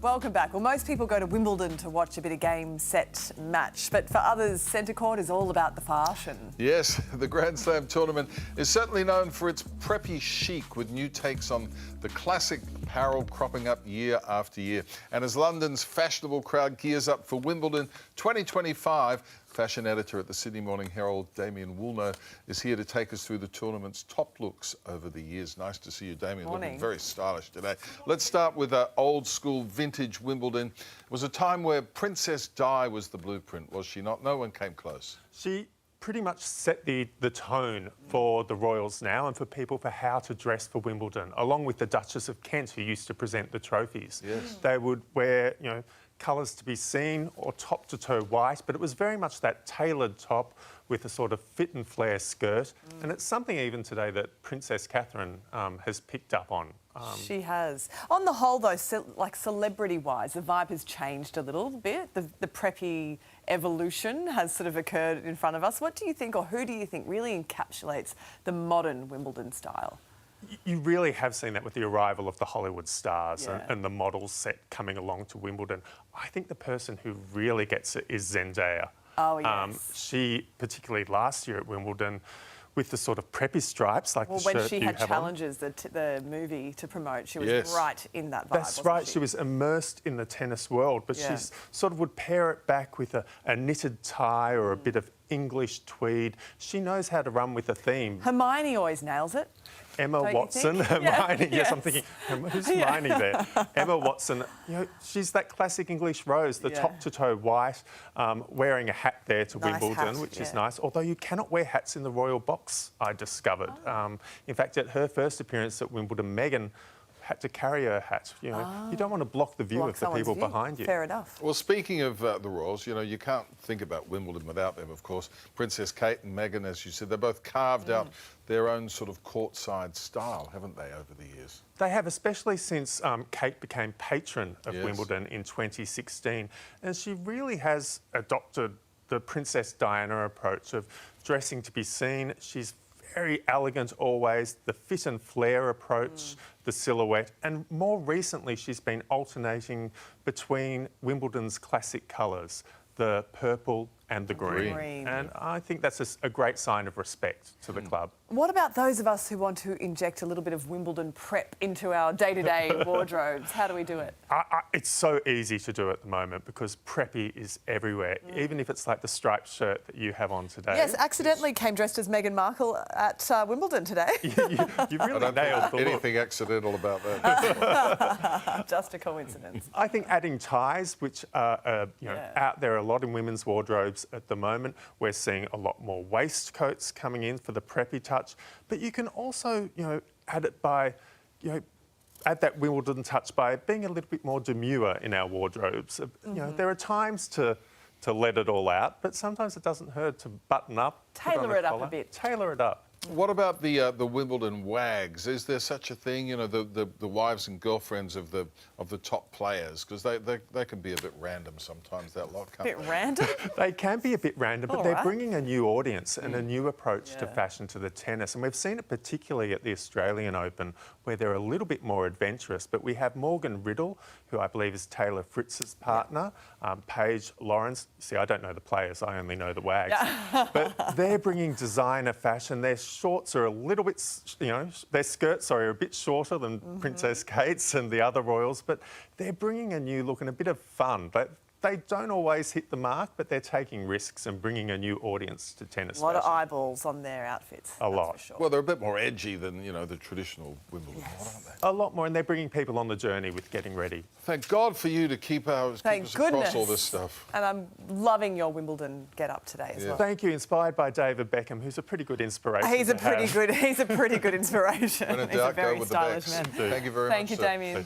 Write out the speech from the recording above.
Welcome back. Well, most people go to Wimbledon to watch a bit of game, set, match. But for others, centre court is all about the fashion. Yes, the Grand Slam tournament is certainly known for its preppy chic with new takes on the classic apparel cropping up year after year. And as London's fashionable crowd gears up for Wimbledon 2025, fashion editor at the Sydney Morning Herald, Damien Woolnough, is here to take us through the tournament's top looks over the years. Nice to see you, Damien. Morning. Looking very stylish today. Let's start with old school vintage Wimbledon. It was a time where Princess Di was the blueprint, was she not? No one came close. She pretty much set the tone for the Royals now and for people for how to dress for Wimbledon, along with the Duchess of Kent, who used to present the trophies. Yes. They would wear, colours to be seen or top to toe white, but it was very much that tailored top with a sort of fit and flare skirt. And it's something even today that Princess Catherine has picked up on. She has. On the whole, though, like celebrity-wise, the vibe has changed a little bit. The preppy evolution has sort of occurred in front of us. What do you think, or who do you think really encapsulates the modern Wimbledon style? You really have seen that with the arrival of the Hollywood stars Yeah. and the models set coming along to Wimbledon. I think the person who really gets it is Zendaya. Oh, yes. She, particularly last year at Wimbledon, with the sort of preppy stripes, like the shirt when she you had have on. Challenges, the movie to promote, she was Yes. right in that vibe. That's right. She She was immersed in the tennis world, but Yeah. she sort of would pair it back with a knitted tie or a bit of English tweed. She knows how to run with a theme. Hermione always nails it. Emma Don't you Watson, think? Hermione. Yeah, Yes, I'm yes. thinking, who's Hermione there? Emma Watson, she's that classic English rose, the Yeah. top to toe white, wearing a hat there to Nice Wimbledon, hat, which is yeah. nice. Although you cannot wear hats in the royal box, I discovered. In fact, at her first appearance at Wimbledon, Meghan had to carry her hat. You don't want to block the view Block of the someone's people view. behind you. Fair enough. Well, speaking of the Royals, you can't think about Wimbledon without them, of course. Princess Kate and Meghan, as you said, they both carved out their own sort of courtside style, haven't they, over the years? They have, especially since Kate became patron of Yes. Wimbledon in 2016. And she really has adopted the Princess Diana approach of dressing to be seen. She's very elegant always, the fit and flare approach, the silhouette. And more recently, she's been alternating between Wimbledon's classic colours, the purple and the green. And I think that's a great sign of respect to the club. What about those of us who want to inject a little bit of Wimbledon prep into our day-to-day wardrobes? How do we do it? It's so easy to do at the moment because preppy is everywhere, even if it's like the striped shirt that you have on today. Yes, accidentally came dressed as Meghan Markle at Wimbledon today. You I really don't nailed think the look. anything accidental about that. Just a coincidence. I think adding ties, which are Yeah. out there a lot in women's wardrobes at the moment. We're seeing a lot more waistcoats coming in for the preppy touch, but you can also, add it by, add that Wimbledon touch by being a little bit more demure in our wardrobes. There are times to let it all out, but sometimes it doesn't hurt to button up, put on Tailor it up a collar, bit. Tailor it up. What about the Wimbledon WAGs? Is there such a thing? The wives and girlfriends of the top players, because they can be a bit random sometimes. That lot, can't Bit they? random. They can be a bit random, but All they're right. bringing a new audience and a new approach to Yeah. fashion to the tennis. And we've seen it particularly at the Australian Open, where they're a little bit more adventurous. But we have Morgan Riddle, who I believe is Taylor Fritz's partner, Paige Lawrence. See, I don't know the players, I only know the WAGs. But they're bringing designer fashion. Their shorts are a little bit, their skirts, are a bit shorter than Princess Kate's and the other royals, but they're bringing a new look and a bit of fun. They don't always hit the mark, but they're taking risks and bringing a new audience to tennis A lot of fashion. eyeballs on their outfits. A lot. For sure. Well, they're a bit more edgy than the traditional Wimbledon, aren't they? A lot more, and they're bringing people on the journey with getting ready. Thank God for you to keep us Thank across goodness. all this stuff. And I'm loving your Wimbledon get-up today as well. Thank you, inspired by David Beckham, who's a pretty good inspiration. He's a to have. pretty good inspiration. When in He's a doubt, go very with the stylish Becks. man. Thank you very much. Thank you, sir. Damien.